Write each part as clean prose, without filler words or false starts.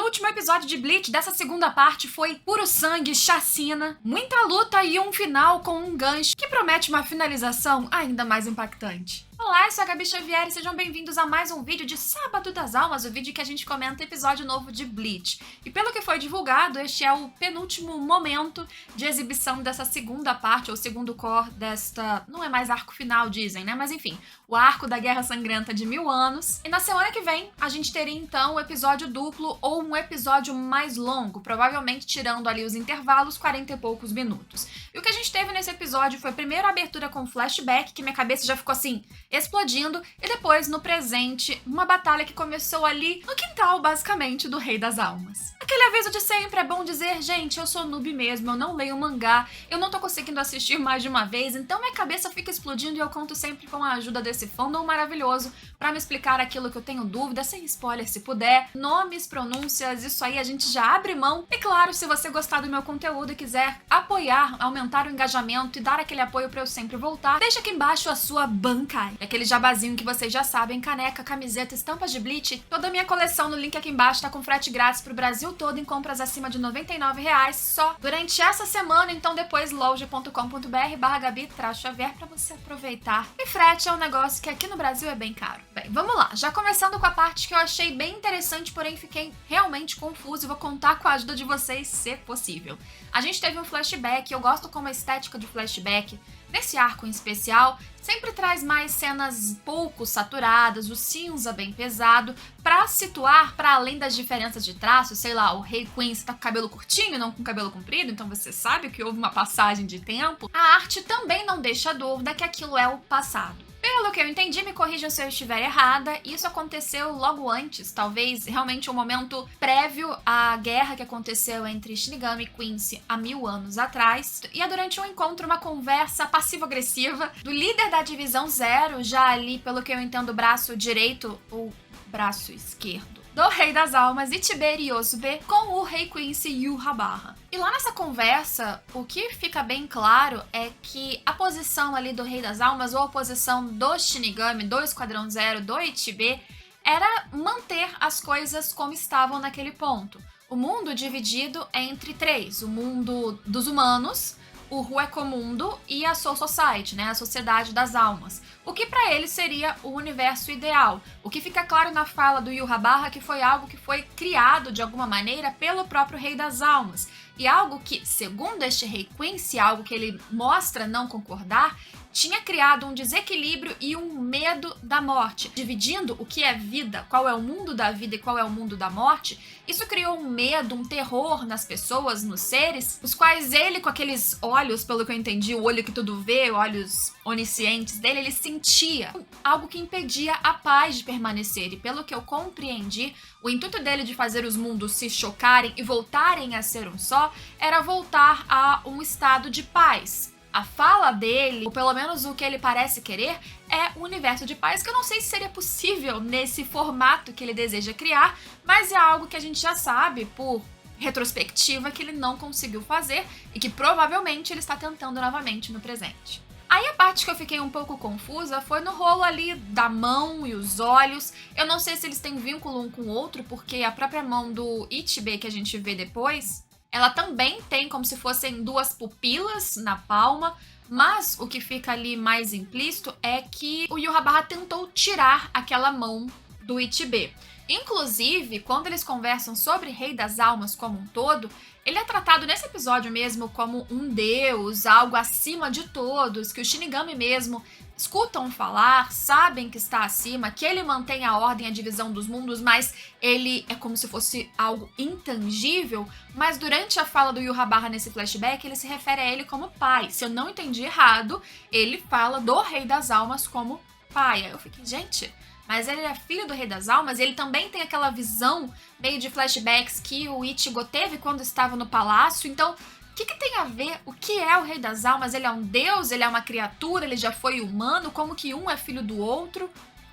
penúltimo episódio de Bleach dessa segunda parte foi puro sangue, chacina, muita luta e um final com um gancho que promete uma finalização ainda mais impactante. Olá, eu sou a Gabi Xavier e sejam bem-vindos a mais um vídeo de Sábado das Almas, o vídeo que a gente comenta episódio novo de Bleach. E pelo que foi divulgado, este é o penúltimo momento de exibição dessa segunda parte, ou segundo core desta... Não é mais arco final, dizem, né? Mas enfim, o arco da Guerra Sangrenta de 1000 anos. E na semana que vem, a gente teria então o episódio duplo ou um episódio mais longo, provavelmente tirando ali os intervalos, 40 e poucos minutos. E o que a gente teve nesse episódio foi primeiro a abertura com flashback, que minha cabeça já ficou assim... explodindo, e depois, no presente, uma batalha que começou ali no quintal, basicamente, do Rei das Almas. Aquele aviso de sempre, é bom dizer, gente, eu sou noob mesmo, eu não leio mangá, eu não tô conseguindo assistir mais de uma vez, então minha cabeça fica explodindo e eu conto sempre com a ajuda desse fandom maravilhoso pra me explicar aquilo que eu tenho dúvida, sem spoiler se puder, nomes, pronúncias, isso aí a gente já abre mão. E claro, se você gostar do meu conteúdo e quiser apoiar, aumentar o engajamento e dar aquele apoio pra eu sempre voltar, deixa aqui embaixo a sua bancai. Aquele jabazinho que vocês já sabem, caneca, camiseta, estampas de Bleach, toda a minha coleção no link aqui embaixo tá com frete grátis pro Brasil todo em compras acima de R$ 99 só durante essa semana, então depois loja.com.br/Gabi-Xavier pra você aproveitar. E frete é um negócio que aqui no Brasil é bem caro. Bem, vamos lá, já começando com a parte que eu achei bem interessante, porém fiquei realmente confusa e vou contar com a ajuda de vocês, se possível. A gente teve um flashback, eu gosto como a estética de flashback nesse arco em especial, sempre traz mais cenas pouco saturadas, o cinza bem pesado, pra situar, para além das diferenças de traço, sei lá, o Rei Quincy tá com cabelo curtinho e não com cabelo comprido, então você sabe que houve uma passagem de tempo, a arte também não deixa dúvida que aquilo é o passado. Pelo que eu entendi, me corrijam se eu estiver errada, isso aconteceu logo antes, talvez realmente um momento prévio à guerra que aconteceu entre Shinigami e Quincy há 1000 anos atrás, e é durante um encontro, uma conversa passivo-agressiva do líder da Divisão Zero, já ali, pelo que eu entendo, o braço direito ou braço esquerdo do Rei das Almas, Ichibe Ryosube, com o Rei Quincy Yhwach. E lá nessa conversa, o que fica bem claro é que a posição ali do Rei das Almas, ou a posição do Shinigami, do Esquadrão Zero, do Ichibe, era manter as coisas como estavam naquele ponto. O mundo dividido entre três, o mundo dos humanos, o Ruecomundo e a Soul Society, né, a Sociedade das Almas. O que para ele seria o universo ideal. O que fica claro na fala do Yhwach que foi algo que foi criado de alguma maneira pelo próprio Rei das Almas. E algo que, segundo este Rei Quincy, algo que ele mostra não concordar, tinha criado um desequilíbrio e um medo da morte. Dividindo o que é vida, qual é o mundo da vida e qual é o mundo da morte, isso criou um medo, um terror nas pessoas, nos seres, os quais ele, com aqueles olhos, pelo que eu entendi, o olho que tudo vê, olhos oniscientes dele, ele sentia algo que impedia a paz de permanecer. E pelo que eu compreendi, o intuito dele de fazer os mundos se chocarem e voltarem a ser um só, era voltar a um estado de paz. A fala dele, ou pelo menos o que ele parece querer, é um universo de paz que eu não sei se seria possível nesse formato que ele deseja criar, mas é algo que a gente já sabe por retrospectiva que ele não conseguiu fazer e que provavelmente ele está tentando novamente no presente. Aí a parte que eu fiquei um pouco confusa foi no rolo ali da mão e os olhos. Eu não sei se eles têm vínculo um com o outro, porque a própria mão do Ichibe que a gente vê depois, ela também tem como se fossem duas pupilas na palma, mas o que fica ali mais implícito é que o Yhwach tentou tirar aquela mão do Ichibe. Inclusive, quando eles conversam sobre Rei das Almas como um todo, ele é tratado nesse episódio mesmo como um deus, algo acima de todos, que o Shinigami mesmo escutam falar, sabem que está acima, que ele mantém a ordem e a divisão dos mundos, mas ele é como se fosse algo intangível. Mas durante a fala do Yhwach nesse flashback, ele se refere a ele como pai. Se eu não entendi errado, ele fala do Rei das Almas como pai. Aí eu fiquei, gente... mas ele é filho do Rei das Almas, e ele também tem aquela visão meio de flashbacks que o Ichigo teve quando estava no palácio. Então, o que tem a ver? O que é o Rei das Almas? Ele é um deus? Ele é uma criatura? Ele já foi humano? Como que um é filho do outro?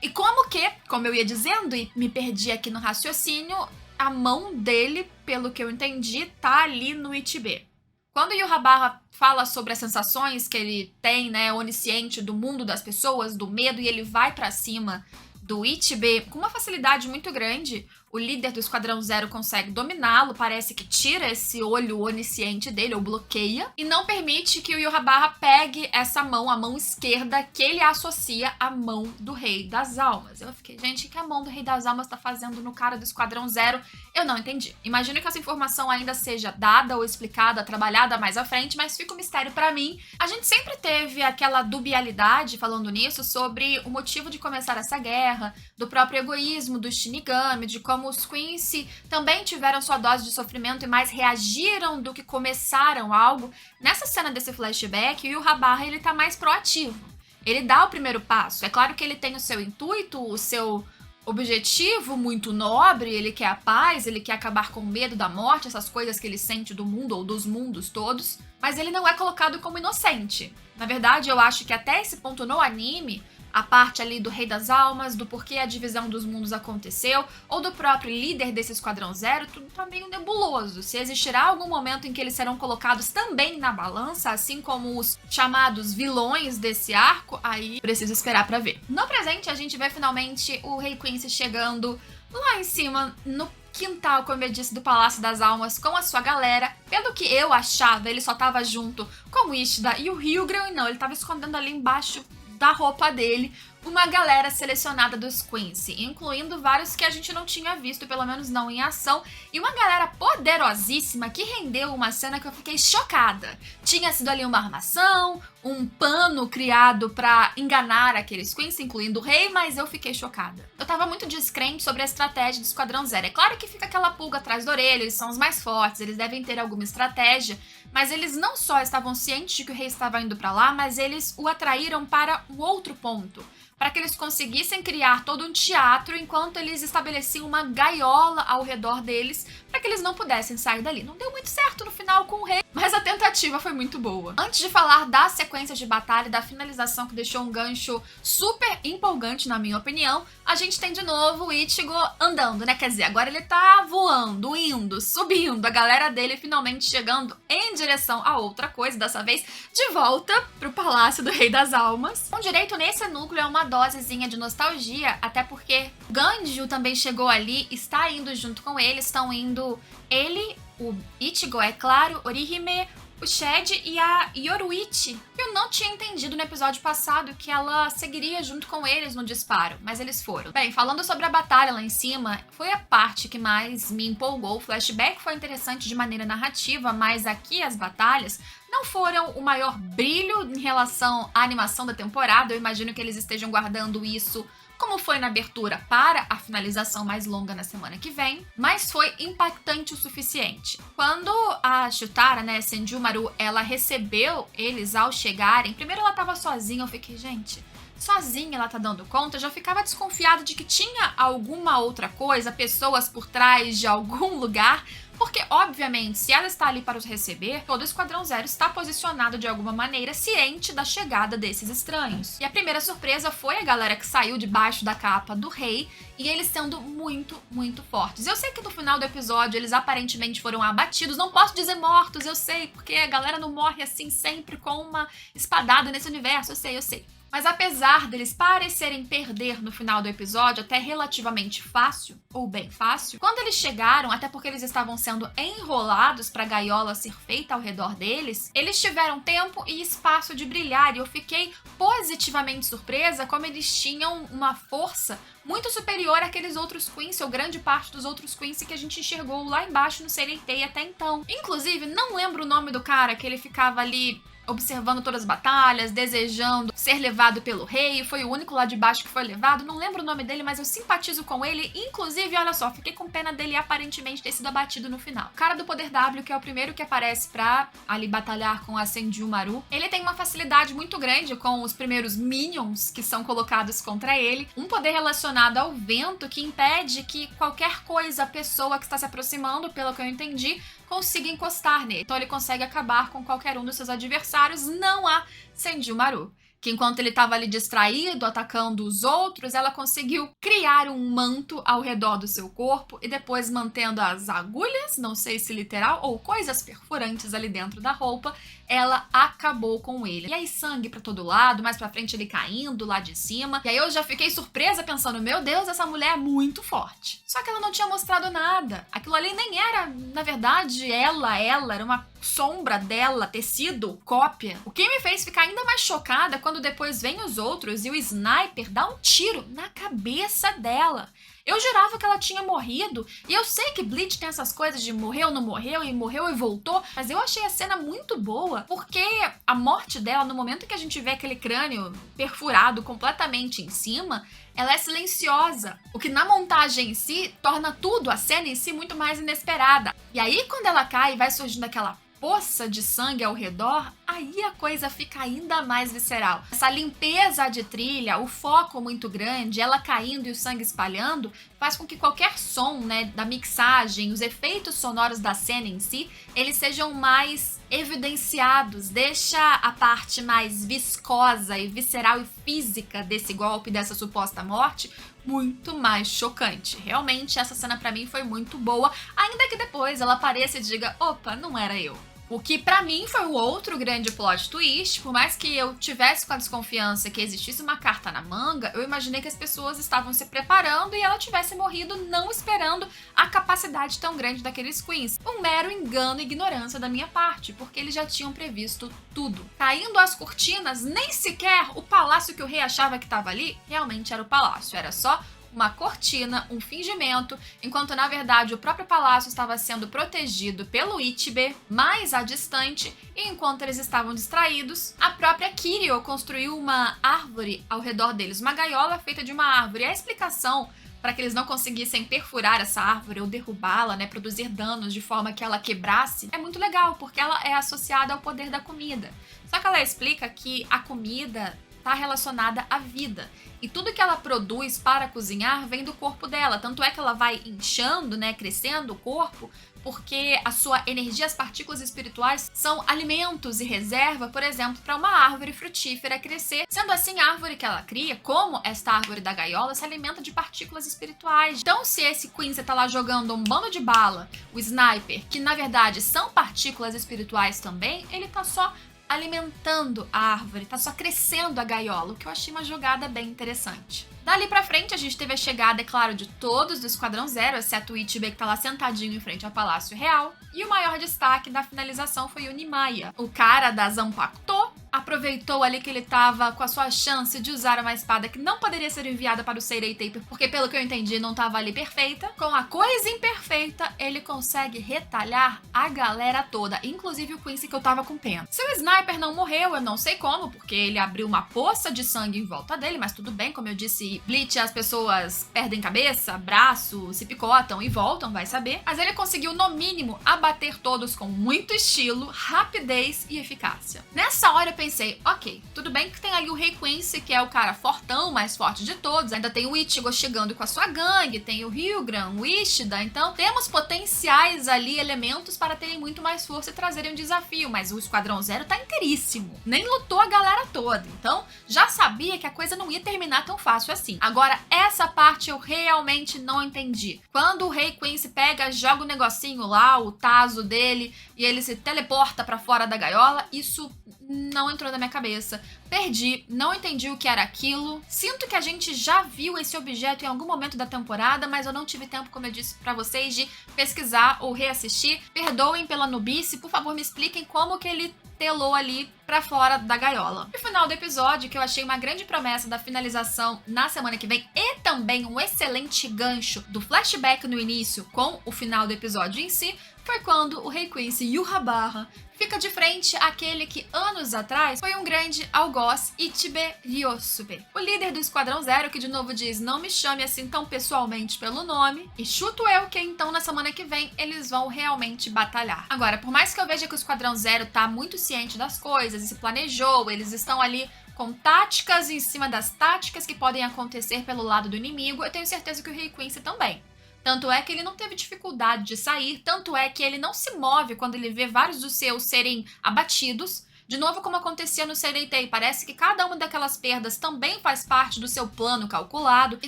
E como que, como eu ia dizendo e me perdi aqui no raciocínio, a mão dele, pelo que eu entendi, tá ali no Ichibe. Quando o Yhwach fala sobre as sensações que ele tem, né, onisciente do mundo das pessoas, do medo, e ele vai pra cima do Ichibe com uma facilidade muito grande, o líder do Esquadrão Zero consegue dominá-lo, parece que tira esse olho onisciente dele, ou bloqueia, e não permite que o Yhwach pegue essa mão, a mão esquerda, que ele associa à mão do Rei das Almas. Eu fiquei, gente, o que a mão do Rei das Almas tá fazendo no cara do Esquadrão Zero? Eu não entendi. Imagino que essa informação ainda seja dada ou explicada, trabalhada mais à frente, mas fica um mistério pra mim. A gente sempre teve aquela dubialidade, falando nisso, sobre o motivo de começar essa guerra, do próprio egoísmo dos Shinigami, de como os Quincy também tiveram sua dose de sofrimento e mais reagiram do que começaram algo. Nessa cena desse flashback, o Yhwach, ele tá mais proativo. Ele dá o primeiro passo. É claro que ele tem o seu intuito, o seu objetivo muito nobre, ele quer a paz, ele quer acabar com o medo da morte, essas coisas que ele sente do mundo ou dos mundos todos, mas ele não é colocado como inocente. Na verdade, eu acho que até esse ponto no anime, a parte ali do Rei das Almas, do porquê a divisão dos mundos aconteceu, ou do próprio líder desse Esquadrão Zero, tudo tá meio nebuloso. Se existirá algum momento em que eles serão colocados também na balança, assim como os chamados vilões desse arco, aí preciso esperar pra ver. No presente, a gente vê finalmente o Rei Quincy chegando lá em cima, no quintal, como eu disse, do Palácio das Almas, com a sua galera. Pelo que eu achava, ele só tava junto com o Ishida e o Hylgrim, e não, ele tava escondendo ali embaixo da roupa dele uma galera selecionada dos Quincy, incluindo vários que a gente não tinha visto, pelo menos não em ação, e uma galera poderosíssima que rendeu uma cena que eu fiquei chocada. Tinha sido ali uma armação, um pano criado pra enganar aqueles Quincy, incluindo o rei, mas eu fiquei chocada. Eu tava muito descrente sobre a estratégia do Esquadrão Zero. É claro que fica aquela pulga atrás da orelha, eles são os mais fortes, eles devem ter alguma estratégia, mas eles não só estavam cientes de que o rei estava indo pra lá, mas eles o atraíram para um outro ponto, para que eles conseguissem criar todo um teatro enquanto eles estabeleciam uma gaiola ao redor deles para que eles não pudessem sair dali. Não deu muito certo no final com o rei, mas a tentativa foi muito boa. Antes de falar das sequências de batalha e da finalização que deixou um gancho super empolgante, na minha opinião, a gente tem de novo o Ichigo andando, né? Quer dizer, agora ele tá voando, indo, subindo, a galera dele finalmente chegando em direção a outra coisa, dessa vez de volta pro Palácio do Rei das Almas. Com direito nesse núcleo é uma dosezinha de nostalgia, até porque Ganju também chegou ali, está indo junto com ele, estão indo ele, o Ichigo, é claro, Orihime, o Shed e a Yoruichi. Eu não tinha entendido no episódio passado que ela seguiria junto com eles no disparo, mas eles foram. Bem, falando sobre a batalha lá em cima, foi a parte que mais me empolgou. O flashback foi interessante de maneira narrativa, mas aqui as batalhas não foram o maior brilho em relação à animação da temporada. Eu imagino que eles estejam guardando isso como foi na abertura para a finalização mais longa na semana que vem, mas foi impactante o suficiente. Quando a Shutara, né, Senjumaru, ela recebeu eles ao chegarem, primeiro ela tava sozinha, eu fiquei, gente, sozinha ela tá dando conta, eu já ficava desconfiada de que tinha alguma outra coisa, pessoas por trás de algum lugar, porque, obviamente, se ela está ali para os receber, todo o Esquadrão Zero está posicionado de alguma maneira ciente da chegada desses estranhos. E a primeira surpresa foi a galera que saiu debaixo da capa do rei e eles sendo muito, muito fortes. Eu sei que no final do episódio eles aparentemente foram abatidos, não posso dizer mortos, eu sei, porque a galera não morre assim sempre com uma espadada nesse universo, eu sei. Mas apesar deles parecerem perder no final do episódio, até relativamente fácil, ou bem fácil, quando eles chegaram, até porque eles estavam sendo enrolados para a gaiola ser feita ao redor deles, eles tiveram tempo e espaço de brilhar, e eu fiquei positivamente surpresa como eles tinham uma força muito superior àqueles outros Quincy, ou grande parte dos outros Quincy que a gente enxergou lá embaixo no Sereitei até então. Inclusive, não lembro o nome do cara que ele ficava ali observando todas as batalhas, desejando ser levado pelo rei, foi o único lá de baixo que foi levado, não lembro o nome dele, mas eu simpatizo com ele, inclusive, olha só, fiquei com pena dele aparentemente ter sido abatido no final. O cara do Poder W, que é o primeiro que aparece pra ali batalhar com a Senjumaru, ele tem uma facilidade muito grande com os primeiros minions que são colocados contra ele, um poder relacionado ao vento que impede que qualquer coisa, pessoa que está se aproximando, pelo que eu entendi, consiga encostar nele. Então ele consegue acabar com qualquer um dos seus adversários, não há Senjumaru. que enquanto ele estava ali distraído, atacando os outros, ela conseguiu criar um manto ao redor do seu corpo e depois mantendo as agulhas, não sei se literal, ou coisas perfurantes ali dentro da roupa, ela acabou com ele. E aí sangue pra todo lado, mais pra frente ele caindo lá de cima. E aí eu já fiquei surpresa pensando, meu Deus, essa mulher é muito forte. Só que ela não tinha mostrado nada. Aquilo ali nem era, na verdade, ela era uma sombra dela, tecido, cópia. O que me fez ficar ainda mais chocada quando depois vem os outros e o sniper dá um tiro na cabeça dela. Eu jurava que ela tinha morrido, e eu sei que Bleach tem essas coisas de morreu, não morreu, e morreu e voltou, mas eu achei a cena muito boa, porque a morte dela, no momento que a gente vê aquele crânio perfurado completamente em cima, ela é silenciosa, o que na montagem em si torna tudo, a cena em si, muito mais inesperada. E aí quando ela cai e vai surgindo aquela poça de sangue ao redor, aí a coisa fica ainda mais visceral. Essa limpeza de trilha, o foco muito grande, ela caindo e o sangue espalhando, faz com que qualquer som, né, da mixagem, os efeitos sonoros da cena em si, eles sejam mais evidenciados, deixa a parte mais viscosa e visceral e física desse golpe, dessa suposta morte, muito mais chocante. Realmente, essa cena pra mim foi muito boa, ainda que depois ela apareça e diga, opa, não era eu. O que pra mim foi o outro grande plot twist, por mais que eu tivesse com a desconfiança que existisse uma carta na manga, eu imaginei que as pessoas estavam se preparando e ela tivesse morrido não esperando a capacidade tão grande daqueles queens. Um mero engano e ignorância da minha parte, porque eles já tinham previsto tudo. Caindo as cortinas, nem sequer o palácio que o rei achava que estava ali realmente era o palácio, era só uma cortina, um fingimento, enquanto na verdade o próprio palácio estava sendo protegido pelo Ichibe, mais à distante, e enquanto eles estavam distraídos, a própria Kiryu construiu uma árvore ao redor deles, uma gaiola feita de uma árvore. E a explicação para que eles não conseguissem perfurar essa árvore ou derrubá-la, né, produzir danos de forma que ela quebrasse, é muito legal, porque ela é associada ao poder da comida. Só que ela explica que a comida está relacionada à vida. E tudo que ela produz para cozinhar vem do corpo dela. Tanto é que ela vai inchando, né, crescendo o corpo, porque a sua energia, as partículas espirituais, são alimentos e reserva, por exemplo, para uma árvore frutífera crescer. Sendo assim, a árvore que ela cria, como esta árvore da gaiola, se alimenta de partículas espirituais. Então, se esse Quincy tá lá jogando um bando de bala, o sniper, que na verdade são partículas espirituais também, ele tá só alimentando a árvore, tá só crescendo a gaiola, o que eu achei uma jogada bem interessante. Dali pra frente, a gente teve a chegada, é claro, de todos do Esquadrão Zero, exceto o Ichibe, que tá lá sentadinho em frente ao Palácio Real. E o maior destaque da finalização foi o Nimaya, o cara da Zanpakuto. Aproveitou ali que ele tava com a sua chance de usar uma espada que não poderia ser enviada para o Seirei Taper, porque pelo que eu entendi não tava ali perfeita. Com a coisa imperfeita, ele consegue retalhar a galera toda, inclusive o Quincy, que eu tava com pena. Se o sniper não morreu, eu não sei como, porque ele abriu uma poça de sangue em volta dele, mas tudo bem, como eu disse, Bleach, as pessoas perdem cabeça, braço, se picotam e voltam, vai saber. Mas ele conseguiu, no mínimo, abater todos com muito estilo, rapidez e eficácia. Nessa hora eu pensei, ok, tudo bem que tem ali o Rei Quincy, que é o cara fortão, mais forte de todos, ainda tem o Ichigo chegando com a sua gangue, tem o Hyuga, o Ishida, então temos potenciais ali, elementos para terem muito mais força e trazerem um desafio, mas o Esquadrão Zero tá inteiríssimo, nem lutou a galera toda, então já sabia que a coisa não ia terminar tão fácil assim. Agora, essa parte eu realmente não entendi. Quando o Rei Quincy pega, joga o negocinho lá, o taso dele, e ele se teleporta pra fora da gaiola, isso não entrou na minha cabeça. Perdi, não entendi o que era aquilo. Sinto que a gente já viu esse objeto em algum momento da temporada, mas eu não tive tempo, como eu disse pra vocês, de pesquisar ou reassistir. Perdoem pela nubice, por favor me expliquem como que ele telou ali pra fora da gaiola. E o final do episódio, que eu achei uma grande promessa da finalização na semana que vem e também um excelente gancho do flashback no início com o final do episódio em si, foi quando o Rei Quincy Yhwach fica de frente àquele que anos atrás foi um grande algoz, Ichibe Ryosuke, o líder do Esquadrão Zero, que de novo diz, não me chame assim tão pessoalmente pelo nome, e chuto eu que então na semana que vem eles vão realmente batalhar. Agora, por mais que eu veja que o Esquadrão Zero tá muito ciente das coisas e se planejou, eles estão ali com táticas em cima das táticas que podem acontecer pelo lado do inimigo, eu tenho certeza que o Rei Quincy também. Tanto é que ele não teve dificuldade de sair, tanto é que ele não se move quando ele vê vários dos seus serem abatidos, De novo, como acontecia no Sereitei, parece que cada uma daquelas perdas também faz parte do seu plano calculado. E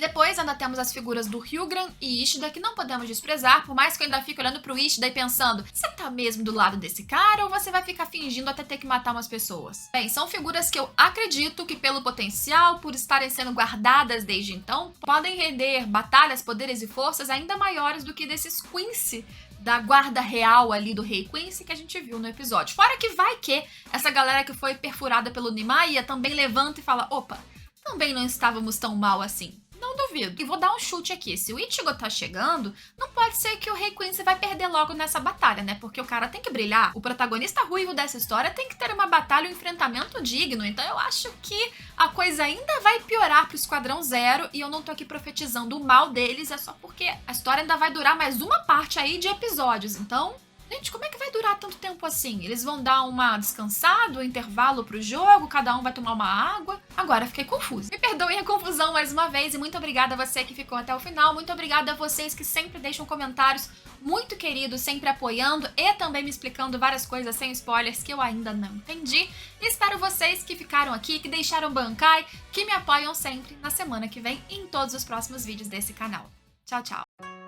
depois ainda temos as figuras do Hyugram e Ishida, que não podemos desprezar, por mais que eu ainda fique olhando pro Ishida e pensando, você tá mesmo do lado desse cara ou você vai ficar fingindo até ter que matar umas pessoas? Bem, são figuras que eu acredito que pelo potencial, por estarem sendo guardadas desde então, podem render batalhas, poderes e forças ainda maiores do que desses Quincy da guarda real ali do rei Quincy que a gente viu no episódio. Fora que vai que essa galera que foi perfurada pelo Nimaiya também levanta e fala, opa, também não estávamos tão mal assim. Não duvido. E vou dar um chute aqui. Se o Ichigo tá chegando, não pode ser que o Rei Quincy vai perder logo nessa batalha, né? Porque o cara tem que brilhar. O protagonista ruivo dessa história tem que ter uma batalha, um enfrentamento digno. Então eu acho que a coisa ainda vai piorar pro Esquadrão Zero. E eu não tô aqui profetizando o mal deles, é só porque a história ainda vai durar mais uma parte aí de episódios. Então, gente, como é que vai durar tanto tempo assim? Eles vão dar uma descansada, um intervalo pro jogo, cada um vai tomar uma água? Agora fiquei confusa. Me perdoem a confusão mais uma vez e muito obrigada a você que ficou até o final. Muito obrigada a vocês que sempre deixam comentários muito queridos, sempre apoiando e também me explicando várias coisas sem spoilers que eu ainda não entendi. E espero vocês que ficaram aqui, que deixaram Bankai, que me apoiam sempre na semana que vem e em todos os próximos vídeos desse canal. Tchau, tchau!